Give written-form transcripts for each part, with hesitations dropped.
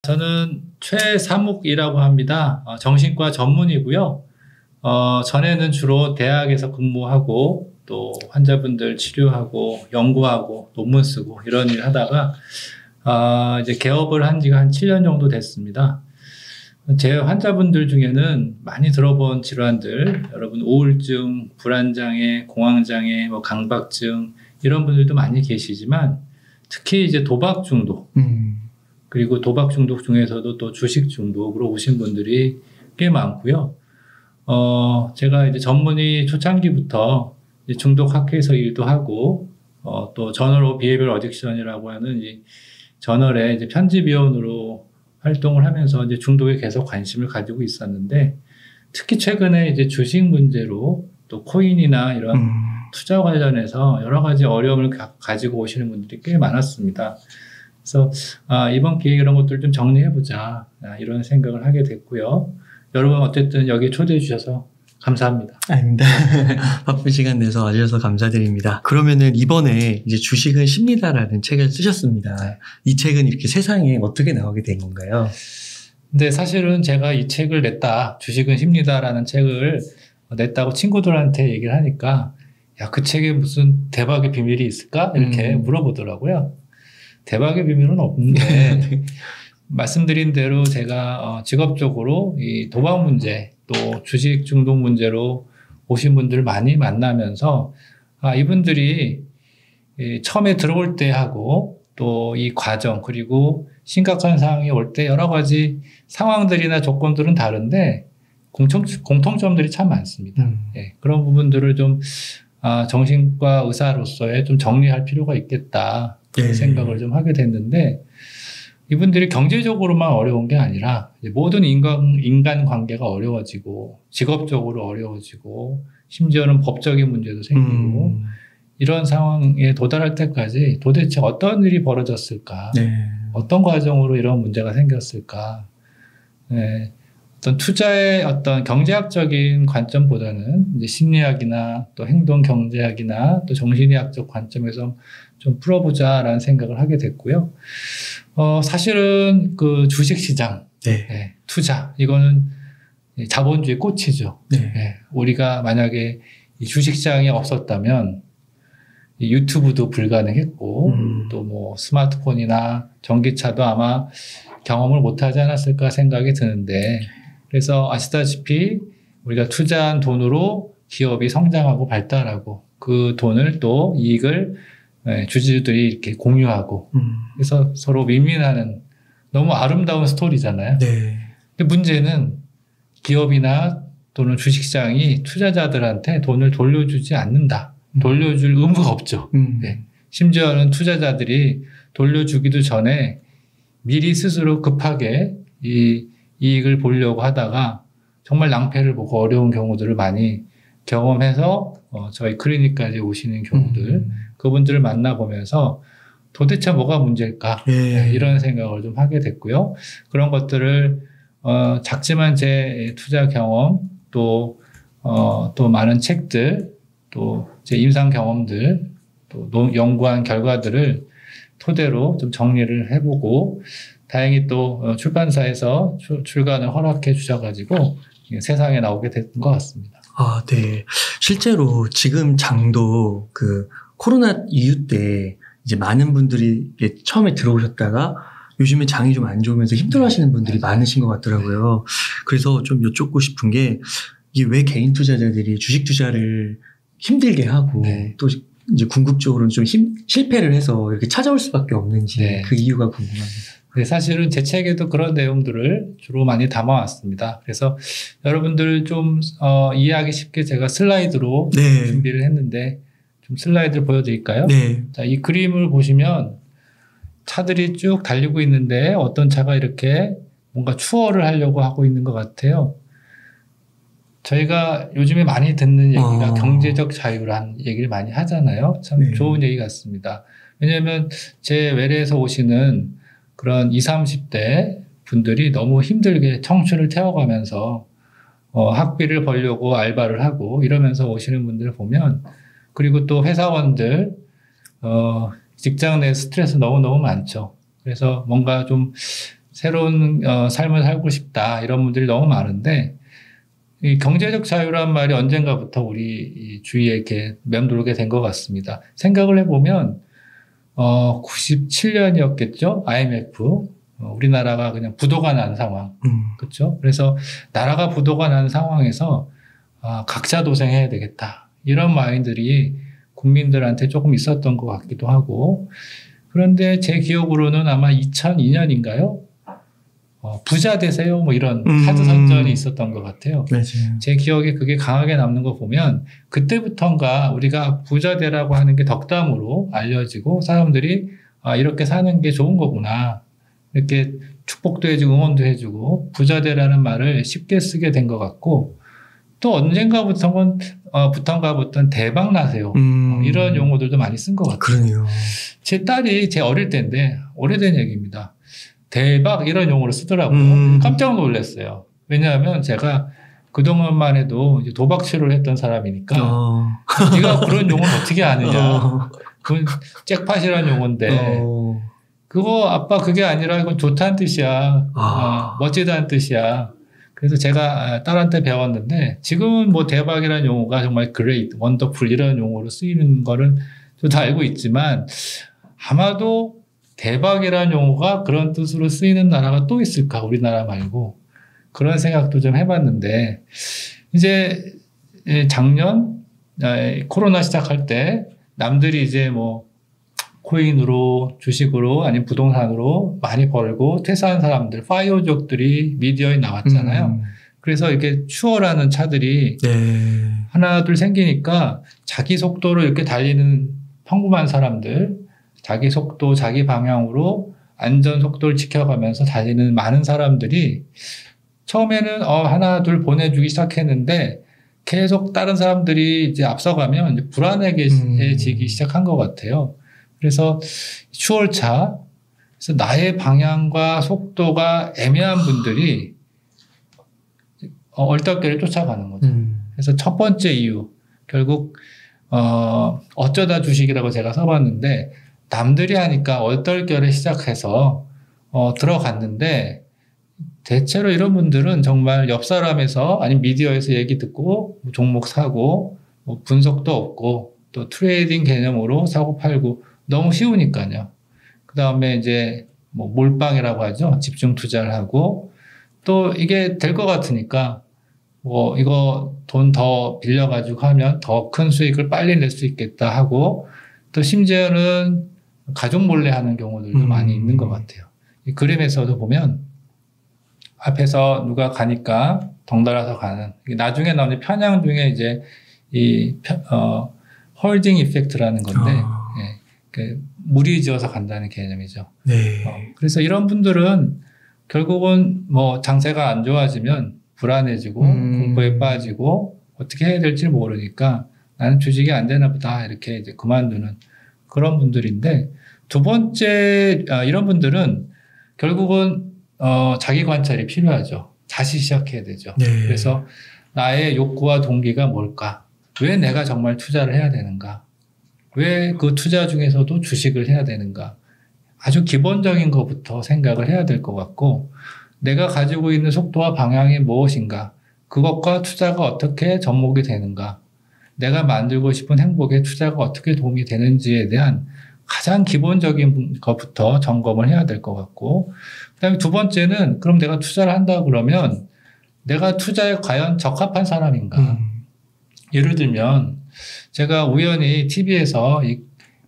저는 최사묵이라고 합니다. 정신과 전문이고요. 전에는 주로 대학에서 근무하고 또 환자분들 치료하고 연구하고 논문 쓰고 이런 일 하다가 이제 개업을 한 지가 한 7년 정도 됐습니다. 제 환자분들 중에는 많이 들어본 질환들, 여러분 우울증, 불안장애, 공황장애, 뭐 강박증 이런 분들도 많이 계시지만 특히 이제 도박 중독 그리고 도박 중독 중에서도 또 주식 중독으로 오신 분들이 꽤 많고요. 제가 이제 전문의 초창기부터 이제 중독 학회에서 일도 하고 또 저널 비헤이비얼 어딕션이라고 하는 이 저널의 이제 편집위원으로 활동을 하면서 이제 중독에 계속 관심을 가지고 있었는데 특히 최근에 이제 주식 문제로 또 코인이나 이런 투자 관련해서 여러 가지 어려움을 가지고 오시는 분들이 꽤 많았습니다. 그래서 이번 기회에 이런 것들을 좀 정리해보자 이런 생각을 하게 됐고요. 여러분 어쨌든 여기 초대해 주셔서 감사합니다. 아닙니다. 바쁜 시간 내서 와주셔서 감사드립니다. 그러면은 이번에 이제 주식은 쉽니다라는 책을 쓰셨습니다. 이 책은 이렇게 세상에 어떻게 나오게 된 건가요? 근데 사실은 제가 이 책을 냈다, 주식은 쉽니다라는 책을 냈다고 친구들한테 얘기를 하니까 야, 그 책에 무슨 대박의 비밀이 있을까? 이렇게 물어보더라고요. 대박의 비밀은 없는데 말씀드린 대로 제가 직업적으로 이 도박 문제 또 주식 중독 문제로 오신 분들 많이 만나면서 이분들이 처음에 들어올 때 하고 또 이 과정 그리고 심각한 상황이 올 때 여러 가지 상황들이나 조건들은 다른데 공통점들이 참 많습니다. 예, 그런 부분들을 좀 정신과 의사로서의 좀 정리할 필요가 있겠다 그런 생각을 좀 하게 됐는데 이분들이 경제적으로만 어려운 게 아니라 모든 인간 관계가 어려워지고 직업적으로 어려워지고 심지어는 법적인 문제도 생기고 이런 상황에 도달할 때까지 도대체 어떤 일이 벌어졌을까? 어떤 과정으로 이런 문제가 생겼을까? 네. 어떤 투자의 어떤 경제학적인 관점보다는 이제 심리학이나 또 행동 경제학이나 또 정신의학적 관점에서 좀 풀어보자라는 생각을 하게 됐고요. 사실은 그 주식시장, 투자, 이거는 자본주의 꽃이죠. 우리가 만약에 이 주식시장이 없었다면 이 유튜브도 불가능했고, 또 뭐 스마트폰이나 전기차도 아마 경험을 못하지 않았을까 생각이 드는데, 그래서 아시다시피 우리가 투자한 돈으로 기업이 성장하고 발달하고 그 돈을 또 이익을 주주들이 이렇게 공유하고 그래서 서로 윈윈하는 너무 아름다운 스토리잖아요. 근데 문제는 기업이나 또는 주식시장이 투자자들한테 돈을 돌려주지 않는다. 돌려줄 의무가 없죠. 심지어는 투자자들이 돌려주기도 전에 미리 스스로 급하게 이 이익을 보려고 하다가 정말 낭패를 보고 어려운 경우들을 많이 경험해서 저희 클리닉까지 오시는 경우들 그분들을 만나보면서 도대체 뭐가 문제일까 이런 생각을 좀 하게 됐고요. 그런 것들을 작지만 제 투자 경험 또 많은 책들 또 제 임상 경험들 또 연구한 결과들을 토대로 좀 정리를 해보고 다행히 또 출판사에서 출간을 허락해 주셔가지고 세상에 나오게 된 것 같습니다. 네. 실제로 지금 장도 그 코로나 이후 때 이제 많은 분들이 처음에 들어오셨다가 요즘에 장이 좀 안 좋으면서 힘들어하시는 분들이 많으신 것 같더라고요. 그래서 좀 여쭙고 싶은 게 이게 왜 개인 투자자들이 주식 투자를 힘들게 하고 또 이제 궁극적으로는 좀 실패를 해서 이렇게 찾아올 수밖에 없는지 그 이유가 궁금합니다. 네, 사실은 제 책에도 그런 내용들을 주로 많이 담아왔습니다. 그래서 여러분들 좀 이해하기 쉽게 제가 슬라이드로 준비를 했는데 좀 슬라이드를 보여드릴까요? 자, 이 그림을 보시면 차들이 쭉 달리고 있는데 어떤 차가 이렇게 뭔가 추월을 하려고 하고 있는 것 같아요. 저희가 요즘에 많이 듣는 얘기가 경제적 자유란 얘기를 많이 하잖아요. 참 좋은 얘기 같습니다. 왜냐하면 제 외래에서 오시는 그런 20, 30대 분들이 너무 힘들게 청춘을 태워가면서 학비를 벌려고 알바를 하고 이러면서 오시는 분들을 보면 그리고 또 회사원들 직장 내 스트레스 너무너무 많죠. 그래서 뭔가 좀 새로운 삶을 살고 싶다 이런 분들이 너무 많은데 이 경제적 자유란 말이 언젠가부터 우리 주위에 이렇게 맴돌게 된 것 같습니다. 생각을 해보면 97년이었겠죠? IMF. 우리나라가 그냥 부도가 난 상황. 그렇죠? 그래서 나라가 부도가 난 상황에서 각자 도생해야 되겠다. 이런 마인드들이 국민들한테 조금 있었던 것 같기도 하고 그런데 제 기억으로는 아마 2002년인가요? 부자 되세요 뭐 이런 카드 선전이 있었던 것 같아요. 맞아요. 제 기억에 그게 강하게 남는 거 보면 그때부터인가 우리가 부자 되라고 하는 게 덕담으로 알려지고 사람들이 이렇게 사는 게 좋은 거구나. 이렇게 축복도 해주고 응원도 해주고 부자 되라는 말을 쉽게 쓰게 된 것 같고 또 언젠가부터는 대박 나세요. 이런 용어들도 많이 쓴 것 같아요. 그러네요. 제 딸이 제 어릴 때인데 오래된 얘기입니다. 대박 이런 용어를 쓰더라고요. 깜짝 놀랐어요. 왜냐하면 제가 그동안만 해도 이제 도박 치료를 했던 사람이니까 네가 그런 용어를 어떻게 아느냐. 그건 잭팟이라는 용어인데 그거 아빠 그게 아니라 이건 좋다는 뜻이야. 멋지다는 뜻이야. 그래서 제가 딸한테 배웠는데 지금은 뭐 대박이라는 용어가 정말 great, wonderful 이런 용어로 쓰이는 거를 좀 다 알고 있지만 아마도 대박이라는 용어가 그런 뜻으로 쓰이는 나라가 또 있을까? 우리나라 말고. 그런 생각도 좀 해봤는데 이제 작년 코로나 시작할 때 남들이 이제 뭐 코인으로 주식으로 아니면 부동산으로 많이 벌고 퇴사한 사람들 파이어족들이 미디어에 나왔잖아요. 그래서 이렇게 추월하는 차들이 하나 둘 생기니까 자기 속도로 이렇게 달리는 평범한 사람들 자기 속도 자기 방향으로 안전 속도를 지켜가면서 달리는 많은 사람들이 처음에는 하나 둘 보내주기 시작했는데 계속 다른 사람들이 이제 앞서가면 이제 불안해지기 시작한 것 같아요. 그래서 추월차, 그래서 나의 방향과 속도가 애매한 분들이 얼떨결에 쫓아가는 거죠. 그래서 첫 번째 이유, 결국 어쩌다 주식이라고 제가 써봤는데 남들이 하니까 얼떨결에 시작해서 들어갔는데 대체로 이런 분들은 정말 옆 사람에서 아니면 미디어에서 얘기 듣고 종목 사고 뭐 분석도 없고 또 트레이딩 개념으로 사고 팔고 너무 쉬우니까요. 그 다음에 이제 뭐 몰빵이라고 하죠. 집중 투자를 하고 또 이게 될 것 같으니까 뭐 이거 돈 더 빌려가지고 하면 더 큰 수익을 빨리 낼 수 있겠다 하고 또 심지어는 가족 몰래 하는 경우들도 많이 있는 것 같아요. 이 그림에서도 보면 앞에서 누가 가니까 덩달아서 가는 나중에 나오는 편향 중에 이제 이 홀딩 이펙트라는 건데 무리지어서 간다는 개념이죠. 그래서 이런 분들은 결국은 뭐 장세가 안 좋아지면 불안해지고 공포에 빠지고 어떻게 해야 될지 모르니까 나는 주식이 안 되나 보다 이렇게 이제 그만두는 그런 분들인데 두 번째 이런 분들은 결국은 자기 관찰이 필요하죠. 다시 시작해야 되죠. 그래서 나의 욕구와 동기가 뭘까? 왜 내가 정말 투자를 해야 되는가? 왜 그 투자 중에서도 주식을 해야 되는가? 아주 기본적인 것부터 생각을 해야 될 것 같고 내가 가지고 있는 속도와 방향이 무엇인가? 그것과 투자가 어떻게 접목이 되는가? 내가 만들고 싶은 행복에 투자가 어떻게 도움이 되는지에 대한 가장 기본적인 것부터 점검을 해야 될 것 같고 그다음에 두 번째는 그럼 내가 투자를 한다 그러면 내가 투자에 과연 적합한 사람인가? 예를 들면 제가 우연히 TV에서 이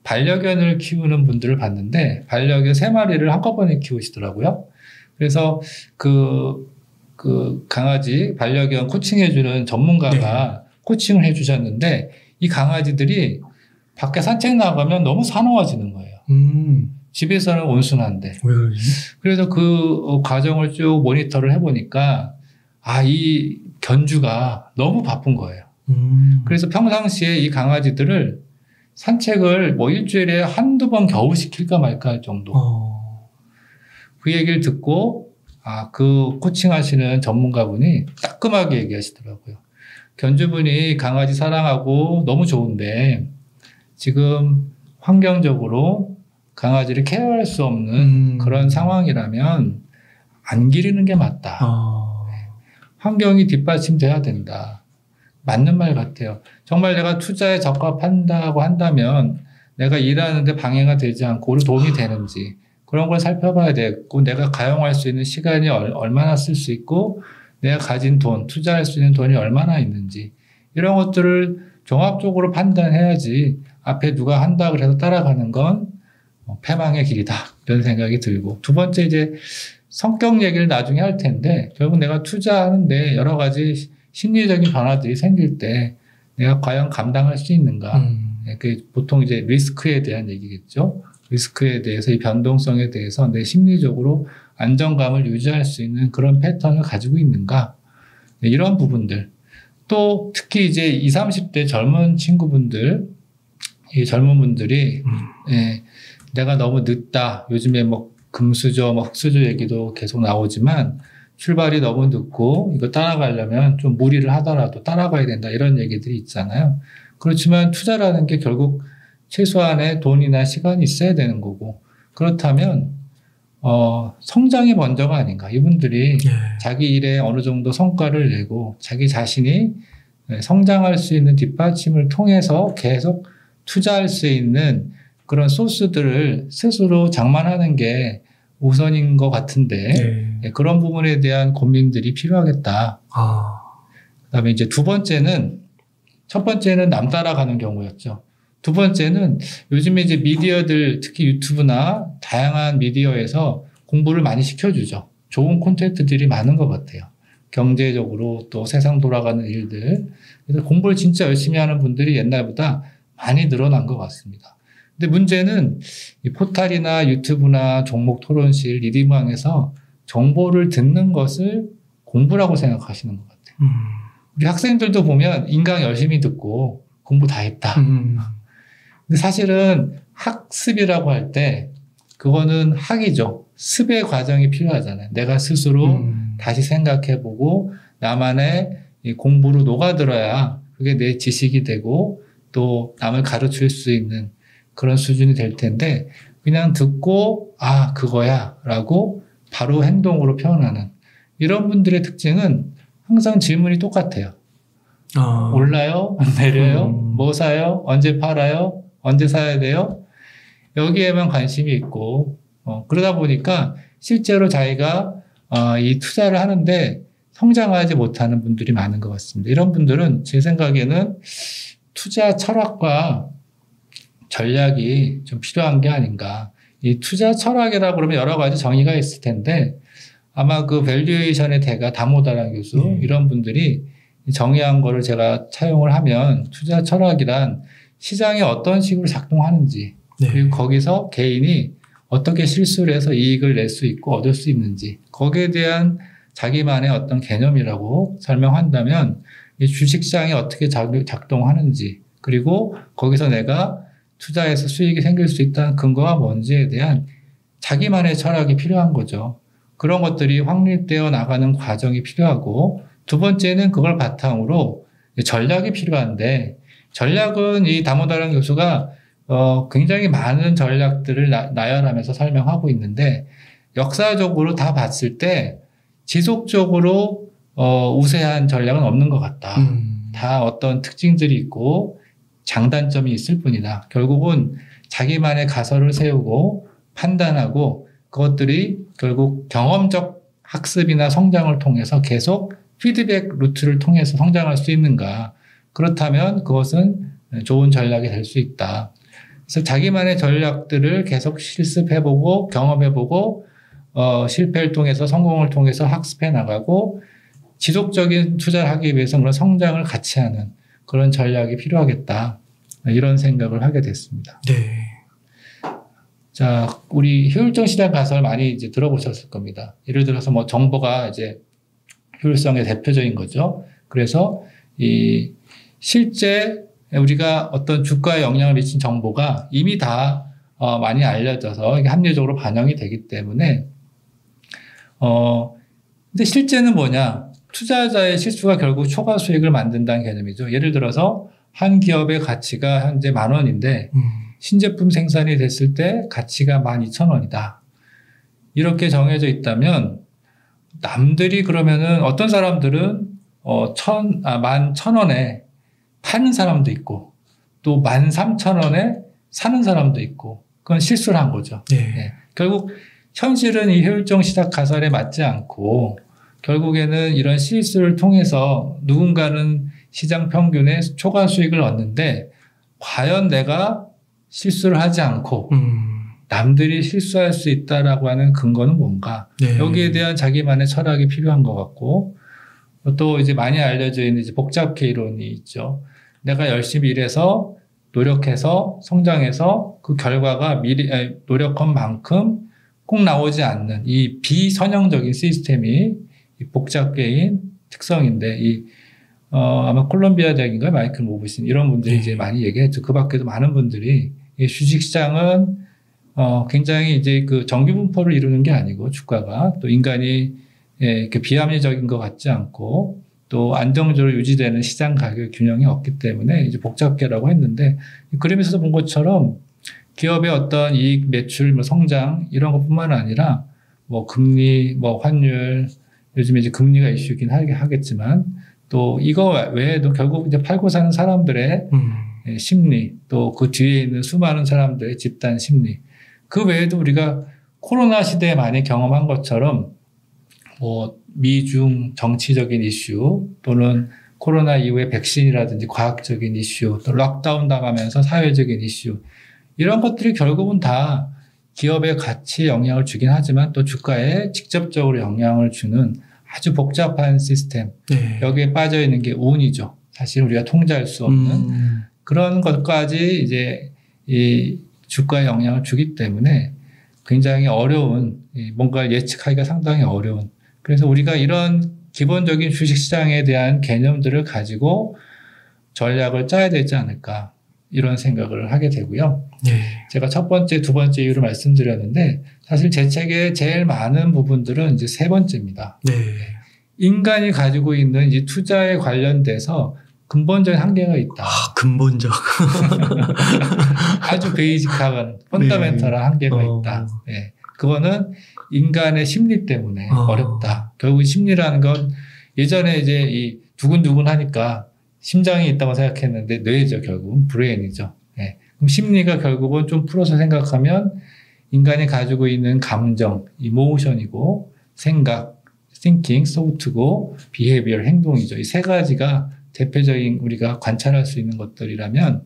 반려견을 키우는 분들을 봤는데 반려견 3마리를 한꺼번에 키우시더라고요. 그래서 그 강아지 반려견 코칭해주는 전문가가 코칭을 해주셨는데 이 강아지들이 밖에 산책 나가면 너무 사나워지는 거예요. 집에서는 온순한데. 그래서 그 과정을 쭉 모니터를 해보니까 이 견주가 너무 바쁜 거예요. 그래서 평상시에 이 강아지들을 산책을 뭐 일주일에 한두 번 겨우 시킬까 말까 할 정도. 그 얘기를 듣고 그 코칭하시는 전문가분이 따끔하게 얘기하시더라고요. 견주분이 강아지 사랑하고 너무 좋은데 지금 환경적으로 강아지를 케어할 수 없는 그런 상황이라면 안 기르는 게 맞다. 환경이 뒷받침돼야 된다. 맞는 말 같아요. 정말 내가 투자에 적합한다고 한다면 내가 일하는데 방해가 되지 않고 도움이 되는지 그런 걸 살펴봐야 되고 내가 가용할 수 있는 시간이 얼마나 쓸 수 있고 내가 가진 돈, 투자할 수 있는 돈이 얼마나 있는지 이런 것들을 종합적으로 판단해야지 앞에 누가 한다 그래서 따라가는 건 패망의 길이다 이런 생각이 들고 두 번째 이제 성격 얘기를 나중에 할 텐데 결국 내가 투자하는데 여러 가지 심리적인 변화들이 생길 때 내가 과연 감당할 수 있는가 그 보통 이제 리스크에 대한 얘기겠죠. 리스크에 대해서 이 변동성에 대해서 내 심리적으로 안정감을 유지할 수 있는 그런 패턴을 가지고 있는가 이런 부분들 또 특히 이제 20, 30대 젊은 친구분들 이 젊은 분들이 내가 너무 늦다 요즘에 뭐 금수저 뭐 흑수저 얘기도 계속 나오지만 출발이 너무 늦고 이거 따라가려면 좀 무리를 하더라도 따라가야 된다 이런 얘기들이 있잖아요. 그렇지만 투자라는 게 결국 최소한의 돈이나 시간이 있어야 되는 거고 그렇다면 성장이 먼저가 아닌가. 이분들이 자기 일에 어느 정도 성과를 내고 자기 자신이 성장할 수 있는 뒷받침을 통해서 계속 투자할 수 있는 그런 소스들을 스스로 장만하는 게 우선인 것 같은데 그런 부분에 대한 고민들이 필요하겠다. 그다음에 이제 두 번째는 첫 번째는 남 따라가는 경우였죠. 두 번째는 요즘에 이제 미디어들 특히 유튜브나 다양한 미디어에서 공부를 많이 시켜주죠. 좋은 콘텐츠들이 많은 것 같아요. 경제적으로 또 세상 돌아가는 일들. 그래서 공부를 진짜 열심히 하는 분들이 옛날보다 많이 늘어난 것 같습니다. 근데 문제는 이 포탈이나 유튜브나 종목 토론실, 리디망에서 정보를 듣는 것을 공부라고 생각하시는 것 같아요. 우리 학생들도 보면 인강 열심히 듣고 공부 다 했다. 근데 사실은 학습이라고 할 때 그거는 학이죠. 습의 과정이 필요하잖아요. 내가 스스로 다시 생각해보고 나만의 이 공부로 녹아들어야 그게 내 지식이 되고 또 남을 가르칠 수 있는 그런 수준이 될 텐데 그냥 듣고 아 그거야 라고 바로 행동으로 표현하는 이런 분들의 특징은 항상 질문이 똑같아요. 올라요? 내려요? 뭐 사요? 언제 팔아요? 언제 사야 돼요? 여기에만 관심이 있고 그러다 보니까 실제로 자기가 이 투자를 하는데 성장하지 못하는 분들이 많은 것 같습니다. 이런 분들은 제 생각에는 투자 철학과 전략이 좀 필요한 게 아닌가. 이 투자 철학이라고 그러면 여러 가지 정의가 있을 텐데 아마 그 밸류에이션의 대가 다모다란 교수 이런 분들이 정의한 거를 제가 차용을 하면 투자 철학이란 시장이 어떤 식으로 작동하는지 그리고 거기서 개인이 어떻게 실수를 해서 이익을 낼 수 있고 얻을 수 있는지 거기에 대한 자기만의 어떤 개념이라고 설명한다면 이 주식시장이 어떻게 작동하는지 그리고 거기서 내가 투자해서 수익이 생길 수 있다는 근거가 뭔지에 대한 자기만의 철학이 필요한 거죠. 그런 것들이 확립되어 나가는 과정이 필요하고 두 번째는 그걸 바탕으로 전략이 필요한데 전략은 이 다모다란 교수가 굉장히 많은 전략들을 나열하면서 설명하고 있는데 역사적으로 다 봤을 때 지속적으로 우세한 전략은 없는 것 같다. 다 어떤 특징들이 있고 장단점이 있을 뿐이다. 결국은 자기만의 가설을 세우고 판단하고 그것들이 결국 경험적 학습이나 성장을 통해서 계속 피드백 루트를 통해서 성장할 수 있는가. 그렇다면 그것은 좋은 전략이 될 수 있다. 그래서 자기만의 전략들을 계속 실습해보고 경험해보고 실패를 통해서 성공을 통해서 학습해 나가고 지속적인 투자를 하기 위해서 그런 성장을 같이 하는 그런 전략이 필요하겠다. 이런 생각을 하게 됐습니다. 네. 자, 우리 효율적 시장 가설 많이 이제 들어보셨을 겁니다. 예를 들어서 뭐 정보가 이제 효율성의 대표적인 거죠. 그래서 이 실제 우리가 어떤 주가에 영향을 미친 정보가 이미 다 많이 알려져서 이게 합리적으로 반영이 되기 때문에 근데 실제는 뭐냐? 투자자의 실수가 결국 초과 수익을 만든다는 개념이죠. 예를 들어서 한 기업의 가치가 현재 10,000원인데 신제품 생산이 됐을 때 가치가 12,000원이다. 이렇게 정해져 있다면 남들이 그러면은 어떤 사람들은 11,000원에 파는 사람도 있고 또 13,000원에 사는 사람도 있고 그건 실수를 한 거죠. 네. 결국 현실은 이 효율적 시장 가설에 맞지 않고 결국에는 이런 실수를 통해서 누군가는 시장 평균의 초과 수익을 얻는데 과연 내가 실수를 하지 않고 남들이 실수할 수 있다라고 하는 근거는 뭔가 네. 여기에 대한 자기만의 철학이 필요한 것 같고 또 이제 많이 알려져 있는 이제 복잡계 이론이 있죠. 내가 열심히 일해서 노력해서 성장해서 그 결과가 노력한 만큼 꼭 나오지 않는 이 비선형적인 시스템이 이 복잡계인 특성인데 아마 콜롬비아 대학인가요? 마이클 모브신 이런 분들이 이제 많이 얘기했죠. 그 밖에도 많은 분들이 이 주식시장은 굉장히 이제 그 정기 분포를 이루는 게 아니고 주가가 또 인간이 이렇게 비합리적인 것 같지 않고 또 안정적으로 유지되는 시장 가격 균형이 없기 때문에 이제 복잡계라고 했는데 그림에서 본 것처럼 기업의 어떤 이익, 매출, 성장 이런 것뿐만 아니라 뭐 금리, 뭐 환율 요즘에 이제 금리가 이슈긴 하겠지만 또 이거 외에도 결국 이제 팔고 사는 사람들의 심리 또 그 뒤에 있는 수많은 사람들의 집단 심리 그 외에도 우리가 코로나 시대에 많이 경험한 것처럼 뭐 미중 정치적인 이슈 또는 코로나 이후에 백신이라든지 과학적인 이슈 또 록다운 당하면서 사회적인 이슈 이런 것들이 결국은 다 기업의 가치에 영향을 주긴 하지만 또 주가에 직접적으로 영향을 주는 아주 복잡한 시스템 여기에 빠져 있는 게 운이죠. 사실 우리가 통제할 수 없는 그런 것까지 이제 이 주가에 영향을 주기 때문에 굉장히 어려운 뭔가를 예측하기가 상당히 어려운 그래서 우리가 이런 기본적인 주식시장에 대한 개념들을 가지고 전략을 짜야 되지 않을까 이런 생각을 하게 되고요. 제가 첫 번째, 두 번째 이유를 말씀드렸는데 사실 제 책의 제일 많은 부분들은 이제 세 번째입니다. 인간이 가지고 있는 이제 투자에 관련돼서 근본적인 한계가 있다. 근본적. 아주 베이직한 펀더멘털한 한계가 있다. 그거는 인간의 심리 때문에 어렵다. 결국 심리라는 건 예전에 이제 이 두근두근 하니까 심장이 있다고 생각했는데 뇌죠. 결국은 브레인이죠. 그럼 심리가 결국은 좀 풀어서 생각하면 인간이 가지고 있는 감정, 이모션이고 생각, thinking, thought고 behavior, 행동이죠. 이 세 가지가 대표적인 우리가 관찰할 수 있는 것들이라면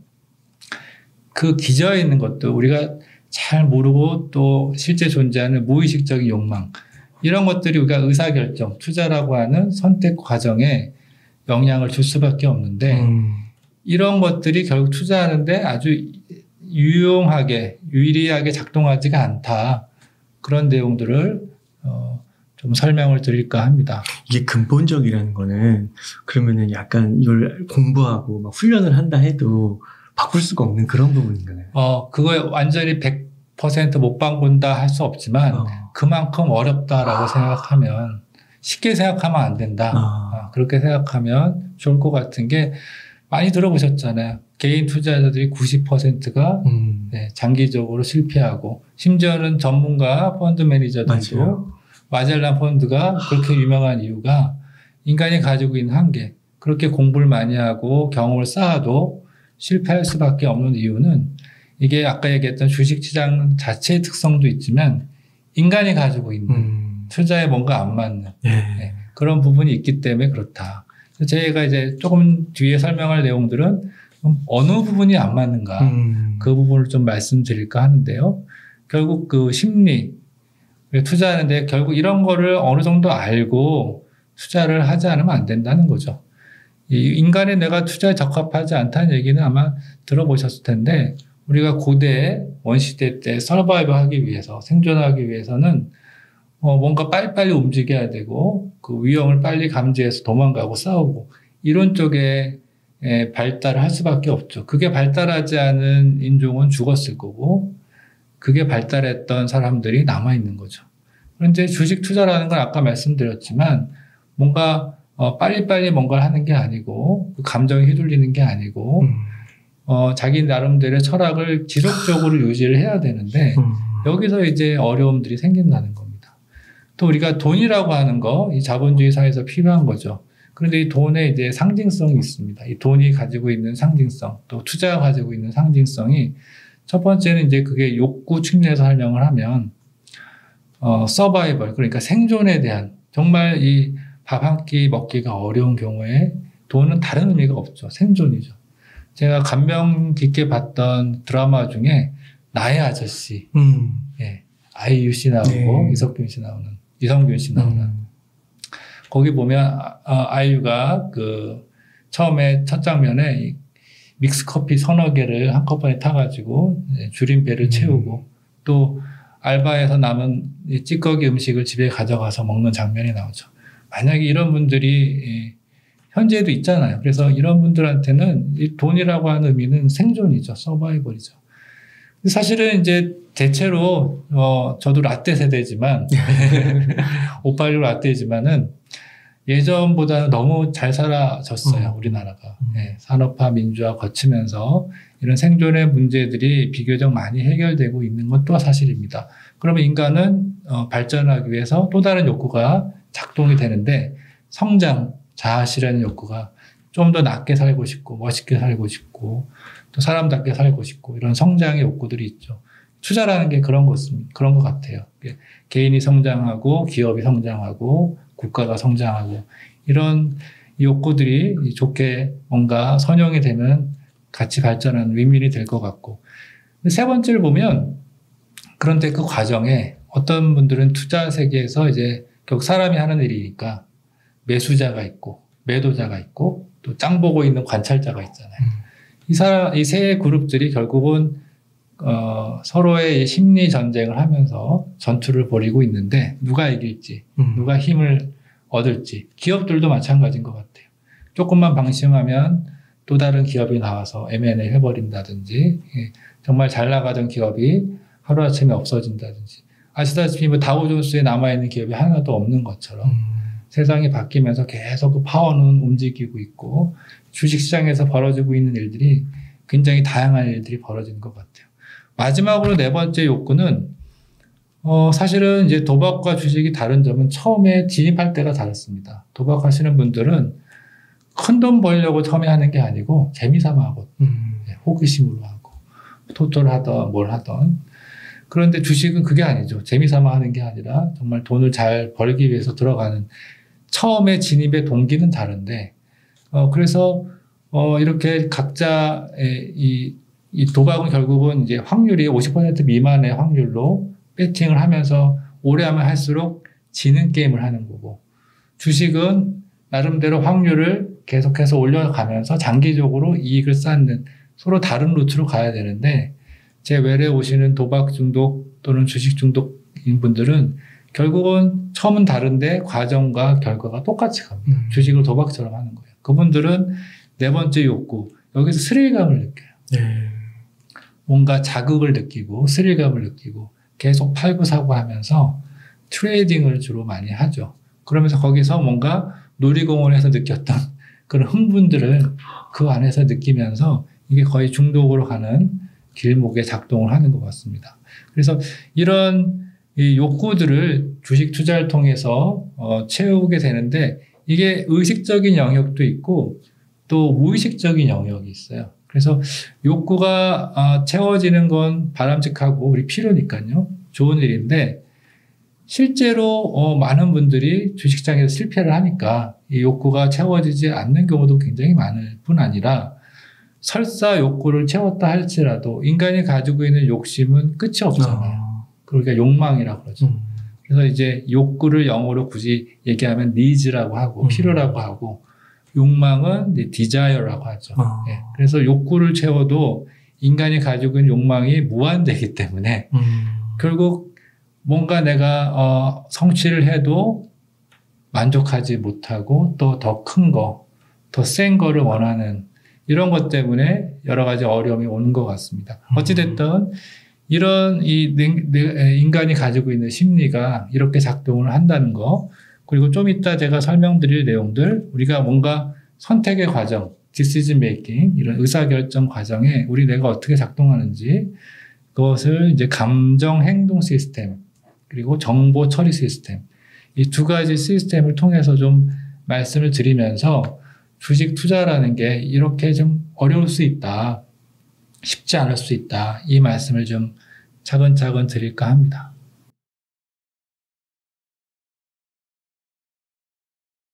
그 기저에 있는 것도 우리가 잘 모르고 또 실제 존재하는 무의식적인 욕망 이런 것들이 우리가 의사결정, 투자라고 하는 선택 과정에 영향을 줄 수밖에 없는데 이런 것들이 결국 투자하는데 아주 유리하게 작동하지가 않다. 그런 내용들을 좀 설명을 드릴까 합니다. 이게 근본적이라는 거는 그러면은 약간 이걸 공부하고 막 훈련을 한다 해도 바꿀 수가 없는 그런 부분인가요? 그거에 완전히 100% 못 바꾼다 할 수 없지만 그만큼 어렵다라고 생각하면 쉽게 생각하면 안 된다. 그렇게 생각하면 좋을 것 같은 게 많이 들어보셨잖아요. 개인 투자자들이 90%가 장기적으로 실패하고 심지어는 전문가 펀드 매니저들도 맞아요. 마젤란 펀드가 그렇게 유명한 이유가 인간이 가지고 있는 한계 그렇게 공부를 많이 하고 경험을 쌓아도 실패할 수밖에 없는 이유는 이게 아까 얘기했던 주식시장 자체의 특성도 있지만 인간이 가지고 있는 투자에 뭔가 안 맞는 그런 부분이 있기 때문에 그렇다. 제가 이제 조금 뒤에 설명할 내용들은 어느 부분이 안 맞는가 그 부분을 좀 말씀드릴까 하는데요. 결국 그 심리 투자하는데 결국 이런 거를 어느 정도 알고 투자를 하지 않으면 안 된다는 거죠. 이 인간의 뇌가 투자에 적합하지 않다는 얘기는 아마 들어보셨을 텐데 우리가 고대 원시대 때 서바이벌 하기 위해서 생존하기 위해서는 뭔가 빨리빨리 움직여야 되고 그 위험을 빨리 감지해서 도망가고 싸우고 이런 쪽에 발달을 할 수밖에 없죠. 그게 발달하지 않은 인종은 죽었을 거고 그게 발달했던 사람들이 남아있는 거죠. 그런데 주식 투자라는 건 아까 말씀드렸지만 뭔가 빨리빨리 뭔가를 하는 게 아니고 감정이 휘둘리는 게 아니고 자기 나름대로의 철학을 지속적으로 유지를 해야 되는데 여기서 이제 어려움들이 생긴다는 겁니다. 또 우리가 돈이라고 하는 거, 이 자본주의 사회에서 필요한 거죠. 그런데 이 돈에 이제 상징성이 있습니다. 이 돈이 가지고 있는 상징성, 또 투자가 가지고 있는 상징성이 첫 번째는 이제 그게 욕구 측면에서 설명을 하면, 서바이벌, 그러니까 생존에 대한 정말 이 밥 한 끼 먹기가 어려운 경우에 돈은 다른 의미가 없죠. 생존이죠. 제가 감명 깊게 봤던 드라마 중에 나의 아저씨, 예, 아이유 씨 나오고 네. 이성균 씨 나오는 거기 보면 아이유가 그 처음에 첫 장면에 이 믹스 커피 서너 개를 한꺼번에 타가지고 줄인 배를 채우고 또 알바에서 남은 이 찌꺼기 음식을 집에 가져가서 먹는 장면이 나오죠. 만약에 이런 분들이 현재에도 있잖아요. 그래서 이런 분들한테는 이 돈이라고 하는 의미는 생존이죠. 서바이벌이죠. 사실은 이제 대체로 저도 라떼 세대지만 586 라떼지만은 예전보다는 너무 잘 살아졌어요. 우리나라가. 네, 산업화 민주화 거치면서 이런 생존의 문제들이 비교적 많이 해결되고 있는 건 또 사실입니다. 그러면 인간은 발전하기 위해서 또 다른 욕구가 작동이 되는데 성장, 자아실현 욕구가 좀 더 낫게 살고 싶고 멋있게 살고 싶고 또 사람답게 살고 싶고 이런 성장의 욕구들이 있죠. 투자라는 게 그런 것 같아요. 개인이 성장하고 기업이 성장하고 국가가 성장하고 이런 욕구들이 좋게 뭔가 선용이 되면 같이 발전하는 윈윈이 될 것 같고 세 번째를 보면 그런데 그 과정에 어떤 분들은 투자 세계에서 이제 결국 사람이 하는 일이니까 매수자가 있고 매도자가 있고 또 짱 보고 있는 관찰자가 있잖아요. 이 세 그룹들이 결국은 서로의 심리 전쟁을 하면서 전투를 벌이고 있는데 누가 이길지, 누가 힘을 얻을지 기업들도 마찬가지인 것 같아요. 조금만 방심하면 또 다른 기업이 나와서 M&A 해버린다든지 정말 잘 나가던 기업이 하루아침에 없어진다든지 아시다시피 뭐 다우존스에 남아있는 기업이 하나도 없는 것처럼 세상이 바뀌면서 계속 그 파워는 움직이고 있고 주식시장에서 벌어지고 있는 일들이 굉장히 다양한 일들이 벌어지는 것 같아요. 마지막으로 네 번째 욕구는 사실은 이제 도박과 주식이 다른 점은 처음에 진입할 때가 다릅니다. 도박하시는 분들은 큰 돈 벌려고 처음에 하는 게 아니고 재미삼아 하거든요. 호기심으로 하고 토토를 하던 뭘 하던 그런데 주식은 그게 아니죠. 재미삼아 하는 게 아니라 정말 돈을 잘 벌기 위해서 들어가는 처음에 진입의 동기는 다른데 그래서 이렇게 각자의 이 도박은 결국은 이제 확률이 50% 미만의 확률로 배팅을 하면서 오래 하면 할수록 지는 게임을 하는 거고 주식은 나름대로 확률을 계속해서 올려가면서 장기적으로 이익을 쌓는 서로 다른 루트로 가야 되는데 제 외래 오시는 도박 중독 또는 주식 중독인 분들은 결국은 처음은 다른데 과정과 결과가 똑같이 갑니다. 주식을 도박처럼 하는 거예요. 그분들은 네 번째 욕구 여기서 스릴감을 느껴요. 네. 뭔가 자극을 느끼고 스릴감을 느끼고 계속 팔고 사고 하면서 트레이딩을 주로 많이 하죠. 그러면서 거기서 뭔가 놀이공원에서 느꼈던 그런 흥분들을 그 안에서 느끼면서 이게 거의 중독으로 가는 길목에 작동을 하는 것 같습니다. 그래서 이런 이 욕구들을 주식 투자를 통해서 채우게 되는데 이게 의식적인 영역도 있고 또 무의식적인 영역이 있어요. 그래서 욕구가 채워지는 건 바람직하고 우리 필요니까요. 좋은 일인데 실제로 많은 분들이 주식시장에서 실패를 하니까 이 욕구가 채워지지 않는 경우도 굉장히 많을 뿐 아니라 설사 욕구를 채웠다 할지라도 인간이 가지고 있는 욕심은 끝이 없잖아요. 그러니까 욕망이라고 그러죠. 그래서 이제 욕구를 영어로 굳이 얘기하면 needs라고 하고 필요라고 하고 욕망은 desire라고 하죠. 네. 그래서 욕구를 채워도 인간이 가지고 있는 욕망이 무한되기 때문에 결국 뭔가 내가 성취를 해도 만족하지 못하고 또 더 큰 거, 더 센 거를 원하는 이런 것 때문에 여러 가지 어려움이 오는 것 같습니다. 어찌됐든 이런 인간이 가지고 있는 심리가 이렇게 작동을 한다는 거 그리고 좀 이따 제가 설명드릴 내용들 우리가 뭔가 선택의 과정, decision making 이런 의사결정 과정에 우리 뇌가 어떻게 작동하는지 그것을 이제 감정 행동 시스템 그리고 정보 처리 시스템 이 두 가지 시스템을 통해서 좀 말씀을 드리면서 주식 투자라는 게 이렇게 좀 어려울 수 있다. 쉽지 않을 수 있다. 이 말씀을 좀 차근차근 드릴까 합니다.